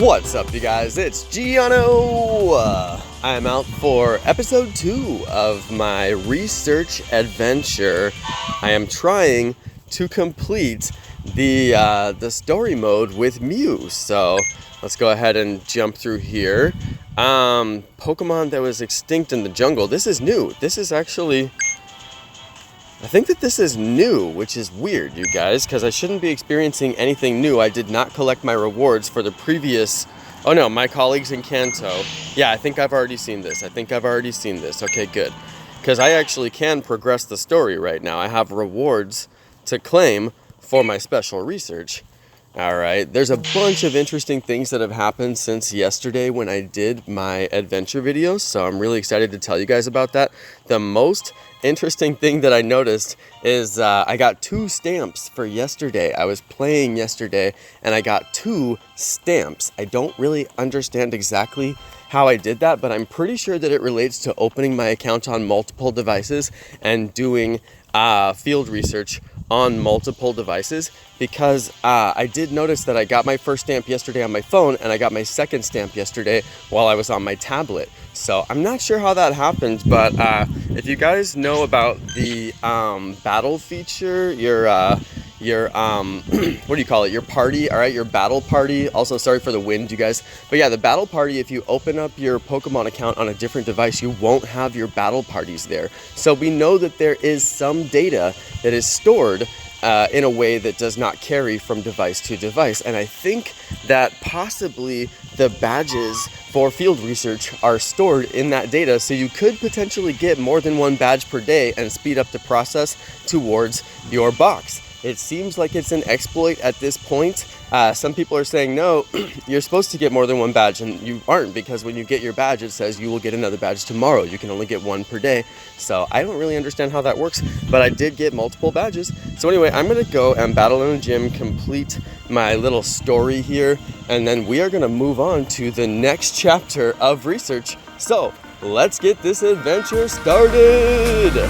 What's up, you guys? It's Jonno. I am out for episode 2 of my research adventure. I am trying to complete the story mode with Mew. So let's go ahead and jump through here. Pokemon that was extinct in the jungle. This is new. This is actually... I think that this is new, which is weird, you guys, because I shouldn't be experiencing anything new. I did not collect my rewards for the previous... Oh no, my colleagues in Kanto. Yeah, I think I've already seen this. Okay, good. Because I actually can progress the story right now. I have rewards to claim for my special research. Alright, there's a bunch of interesting things that have happened since yesterday when I did my adventure videos, so I'm really excited to tell you guys about that. The most interesting thing that I noticed is I got 2 stamps for yesterday. I was playing yesterday and I got 2 stamps. I don't really understand exactly how I did that, but I'm pretty sure that it relates to opening my account on multiple devices and doing field research on multiple devices, because I did notice that I got my first stamp yesterday on my phone and I got my second stamp yesterday while I was on my tablet. So I'm not sure how that happened, but if you guys know about the battle feature, your what do you call it, your party, all right, your battle party. Also, sorry for the wind, you guys, but yeah, the battle party, if you open up your Pokemon account on a different device, you won't have your battle parties there. So we know that there is some data that is stored in a way that does not carry from device to device, and I think that possibly the badges for field research are stored in that data, so you could potentially get more than 1 badge per day and speed up the process towards your box. It seems like it's an exploit at this point. Some people are saying, no, you're supposed to get more than 1 badge, and you aren't, because when you get your badge, it says you will get another badge tomorrow. You can only get 1 per day. So I don't really understand how that works, but I did get multiple badges. So anyway, I'm gonna go and battle in the gym, complete my little story here, and then we are gonna move on to the next chapter of research. So let's get this adventure started.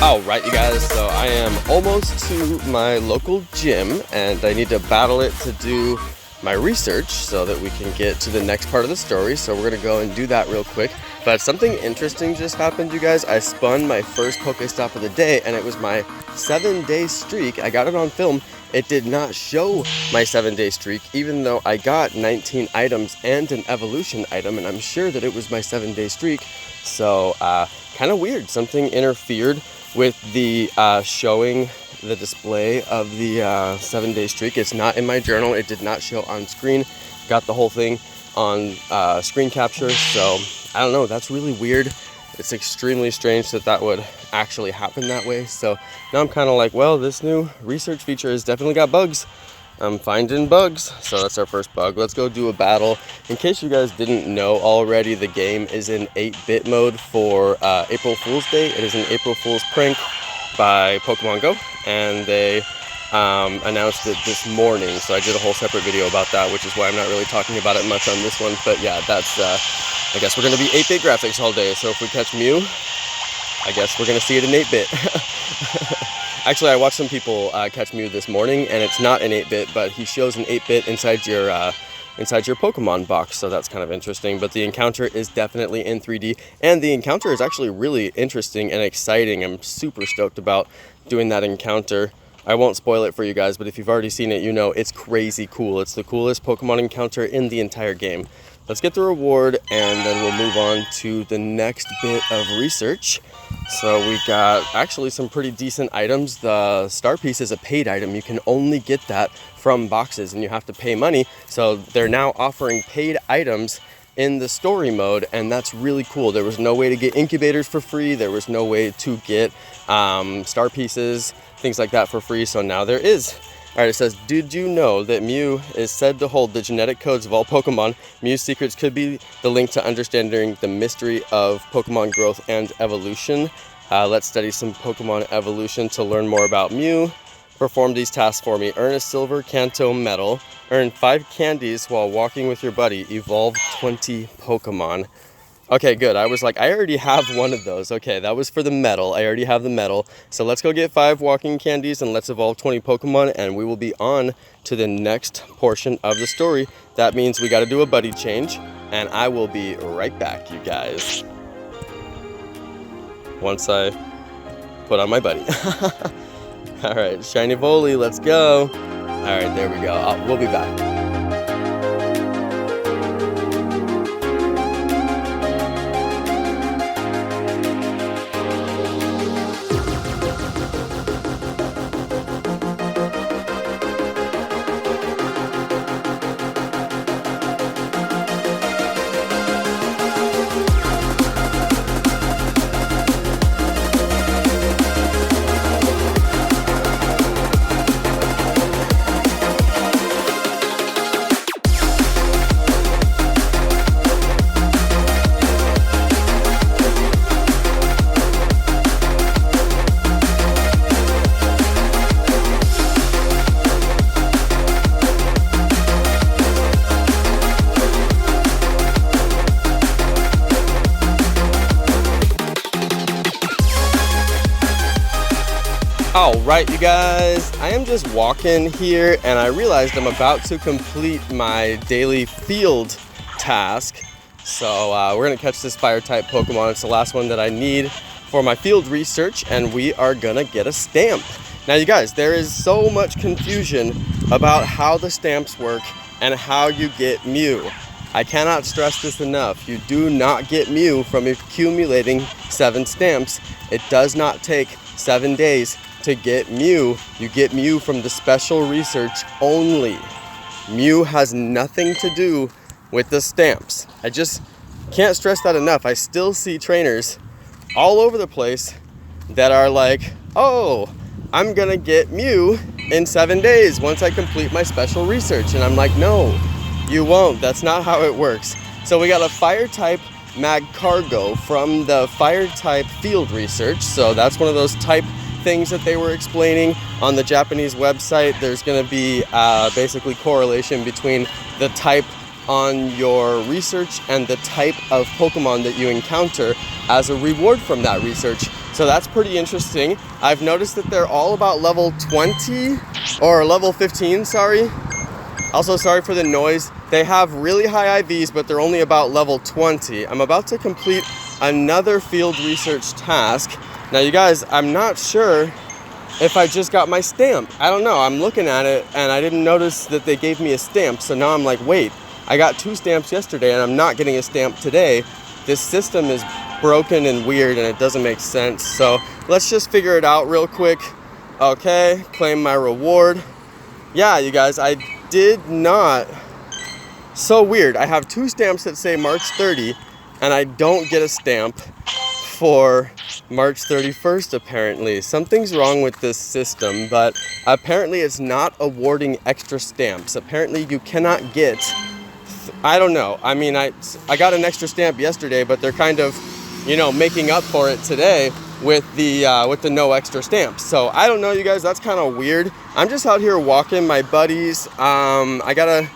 Alright, you guys, so I am almost to my local gym and I need to battle it to do my research so that we can get to the next part of the story. So we're going to go and do that real quick. But something interesting just happened, you guys. I spun my first Pokestop of the day and it was my 7-day streak. I got it on film. It did not show my 7-day streak, even though I got 19 items and an evolution item, and I'm sure that it was my 7-day streak. So kind of weird. Something interfered with the showing the display of the 7-day streak. It's not in my journal. It did not show on screen. Got the whole thing on screen capture. So I don't know. That's really weird. It's extremely strange that that would actually happen that way. So now I'm kind of like, well, this new research feature has definitely got bugs. I'm finding bugs. So that's our first bug. Let's go do a battle. In case you guys didn't know already, the game is in 8-bit mode for April Fool's Day. It is an April Fool's prank by Pokemon Go, and they announced it this morning. So I did a whole separate video about that, which is why I'm not really talking about it much on this one. But yeah, that's, I guess we're going to be 8-bit graphics all day. So if we catch Mew, I guess we're going to see it in 8-bit. Actually, I watched some people catch Mew this morning, and it's not an 8-bit, but he shows an 8-bit inside your Pokemon box, so that's kind of interesting. But the encounter is definitely in 3D, and the encounter is actually really interesting and exciting. I'm super stoked about doing that encounter. I won't spoil it for you guys, but if you've already seen it, you know it's crazy cool. It's the coolest Pokemon encounter in the entire game. Let's get the reward, and then we'll move on to the next bit of research. So we got actually some pretty decent items. The star piece is a paid item. You can only get that from boxes, and you have to pay money. So they're now offering paid items in the story mode, and that's really cool. There was no way to get incubators for free. There was no way to get star pieces, things like that for free, so now there is. All right, it says, did you know that Mew is said to hold the genetic codes of all Pokemon? Mew's secrets could be the link to understanding the mystery of Pokemon growth and evolution. Let's study some Pokemon evolution to learn more about Mew. Perform these tasks for me. Earn a silver Kanto medal. Earn 5 candies while walking with your buddy. Evolve 20 Pokemon. Okay, good. I was like, I already have one of those. Okay, that was for the medal. I already have the medal. So let's go get 5 walking candies and let's evolve 20 Pokemon, and we will be on to the next portion of the story. That means we got to do a buddy change, and I will be right back, you guys, once I put on my buddy. All right, Shiny Volley, let's go. All right, there we go. We'll be back. All right, you guys, I am just walking here and I realized I'm about to complete my daily field task. So we're gonna catch this fire type Pokemon. It's the last one that I need for my field research, and we are gonna get a stamp. Now you guys, there is so much confusion about how the stamps work and how you get Mew. I cannot stress this enough. You do not get Mew from accumulating 7 stamps. It does not take 7 days to get Mew. You get Mew from the special research only. Mew has nothing to do with the stamps. I just can't stress that enough. I still see trainers all over the place that are like, oh, I'm gonna get Mew in 7 days once I complete my special research. And I'm like, no, you won't. That's not how it works. So we got a fire type Magcargo from the fire type field research. So that's one of those type things that they were explaining on the Japanese website. There's going to be basically correlation between the type on your research and the type of Pokemon that you encounter as a reward from that research. So that's pretty interesting. I've noticed that they're all about level 20 or level 15, sorry. Also, sorry for the noise. They have really high IVs, but they're only about level 20. I'm about to complete another field research task. Now you guys, I'm not sure if I just got my stamp. I don't know, I'm looking at it and I didn't notice that they gave me a stamp. So now I'm like, wait, I got 2 stamps yesterday and I'm not getting a stamp today. This system is broken and weird and it doesn't make sense. So let's just figure it out real quick. Okay, claim my reward. Yeah, you guys, I did not. So weird, I have 2 stamps that say March 30 and I don't get a stamp for March 31st, apparently. Something's wrong with this system, but apparently it's not awarding extra stamps. Apparently you cannot get, I don't know. I mean, I got an extra stamp yesterday, but they're kind of, you know, making up for it today with the no extra stamps. So I don't know, you guys, that's kind of weird. I'm just out here walking my buddies. I'm gonna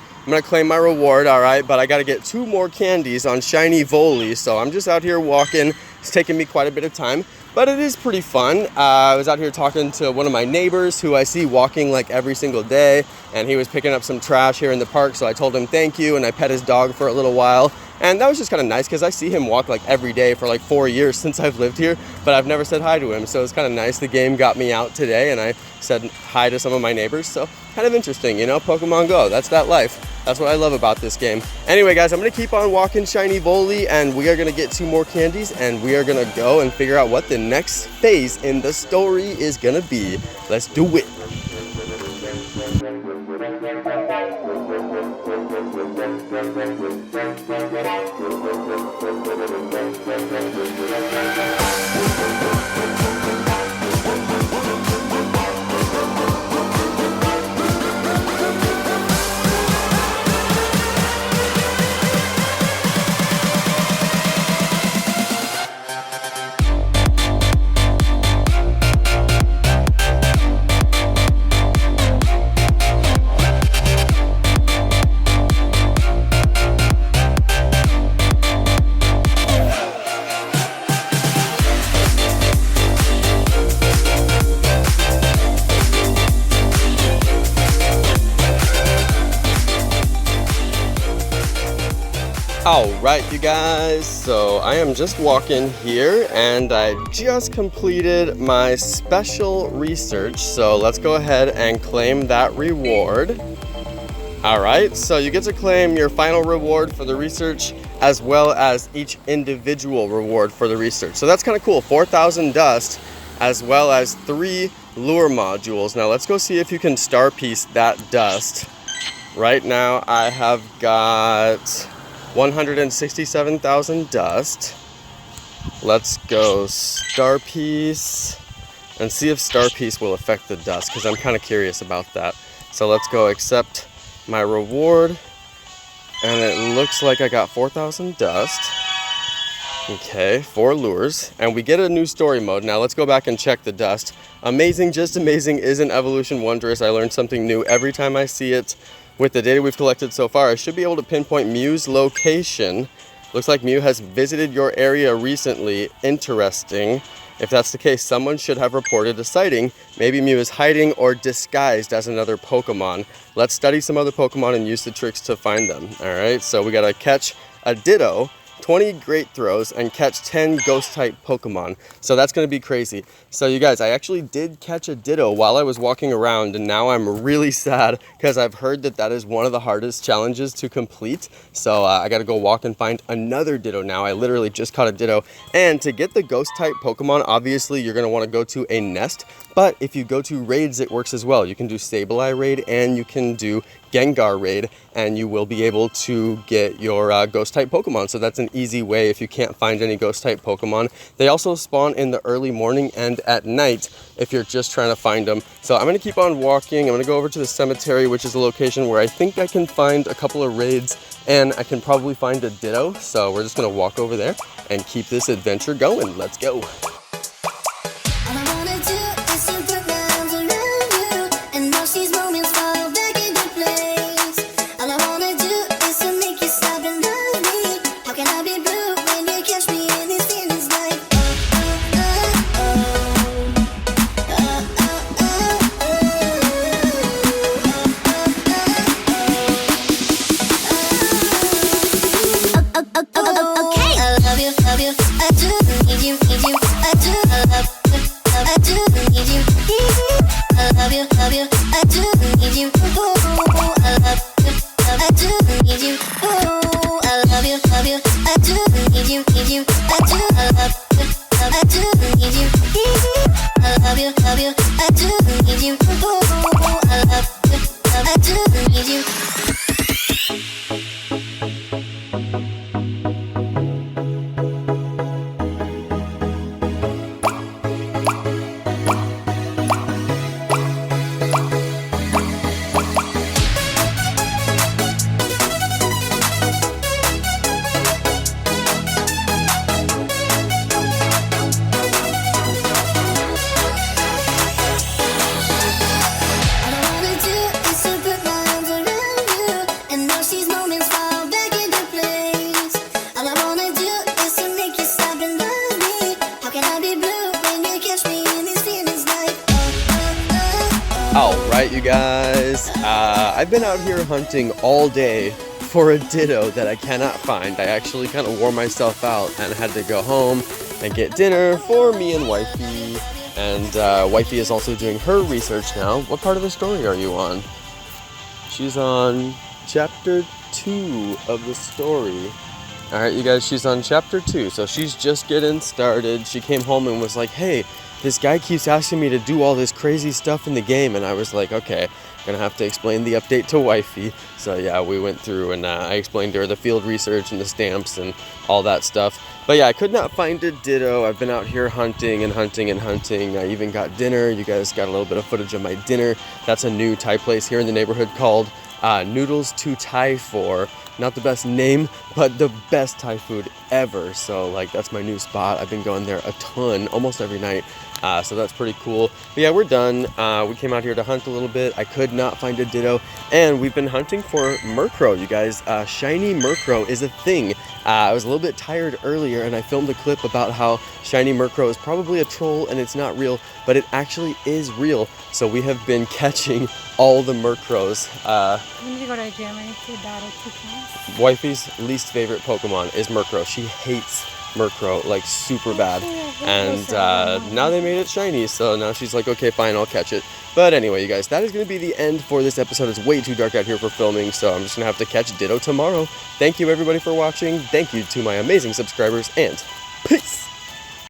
claim my reward, all right, but I gotta get 2 more candies on Shiny Volley. So I'm just out here walking. It's taken me quite a bit of time, but it is pretty fun. I was out here talking to one of my neighbors who I see walking like every single day, and he was picking up some trash here in the park, so I told him thank you, and I pet his dog for a little while. And that was just kind of nice because I see him walk like every day for like 4 years since I've lived here, but I've never said hi to him. So it's kind of nice. The game got me out today and I said hi to some of my neighbors. So kind of interesting, you know, Pokemon Go, that's that life. That's what I love about this game. Anyway, guys, I'm gonna keep on walking Shiny Volley and we are gonna get 2 more candies and we are gonna go and figure out what the next phase in the story is gonna be. Let's do it. Alright you guys, so I am just walking here and I just completed my special research, so let's go ahead and claim that reward. Alright, so you get to claim your final reward for the research as well as each individual reward for the research. So that's kind of cool, 4,000 dust as well as 3 lure modules. Now let's go see if you can star piece that dust. Right now I have got 167,000 dust. Let's go star piece and see if star piece will affect the dust, because I'm kind of curious about that. So let's go accept my reward, and it looks like I got 4,000 dust. Okay, 4 lures, and we get a new story mode. Now let's go back and check the dust. Amazing, just amazing, isn't evolution wondrous? I learn something new every time I see it. With the data we've collected so far, I should be able to pinpoint Mew's location. Looks like Mew has visited your area recently. Interesting. If that's the case, someone should have reported a sighting. Maybe Mew is hiding or disguised as another Pokemon. Let's study some other Pokemon and use the tricks to find them. Alright, so we gotta catch a Ditto, 20 great throws, and catch 10 ghost type Pokemon. So that's gonna be crazy. So you guys, I actually did catch a Ditto while I was walking around, and now I'm really sad because I've heard that that is one of the hardest challenges to complete. So I gotta go walk and find another Ditto now. I literally just caught a Ditto. And to get the ghost type Pokemon, obviously you're gonna wanna go to a nest, but if you go to raids, it works as well. You can do Sableye raid and you can do Gengar raid, and you will be able to get your ghost type Pokemon. So that's an easy way if you can't find any ghost type Pokemon. They also spawn in the early morning and at night if you're just trying to find them. So I'm gonna keep on walking. I'm gonna go over to the cemetery, which is a location where I think I can find a couple of raids, and I can probably find a Ditto. So we're just gonna walk over there and keep this adventure going. Let's go. Alright you guys, I've been out here hunting all day for a Ditto that I cannot find. I actually kind of wore myself out and had to go home and get dinner for me and wifey. And wifey is also doing her research now. What part of the story are you on? She's on chapter 2 of the story. Alright you guys, she's on chapter 2, so she's just getting started. She came home and was like, hey, this guy keeps asking me to do all this crazy stuff in the game, and I was like, okay, gonna have to explain the update to wifey. So yeah, we went through and I explained to her the field research and the stamps and all that stuff. But yeah, I could not find a Ditto. I've been out here hunting and hunting and hunting. I even got dinner. You guys got a little bit of footage of my dinner. That's a new Thai place here in the neighborhood called Noodles to Thai For. Not the best name, but the best Thai food ever. So like, that's my new spot. I've been going there a ton, almost every night. So that's pretty cool. But yeah, we're done. We came out here to hunt a little bit. I could not find a Ditto, and we've been hunting for Murkrow, you guys. Shiny Murkrow is a thing. I was a little bit tired earlier, and I filmed a clip about how Shiny Murkrow is probably a troll and it's not real, but it actually is real. So we have been catching all the Murkrows. We need to go to a gym. I need to battle 2 times. Wifey's least favorite Pokemon is Murkrow. She hates Murkrow like super bad, and now they made it shiny, so now she's like, okay, fine, I'll catch it. But anyway, you guys, that is going to be the end for this episode. It's way too dark out here for filming, so I'm just going to have to catch Ditto tomorrow. Thank you everybody for watching. Thank you to my amazing subscribers, and peace!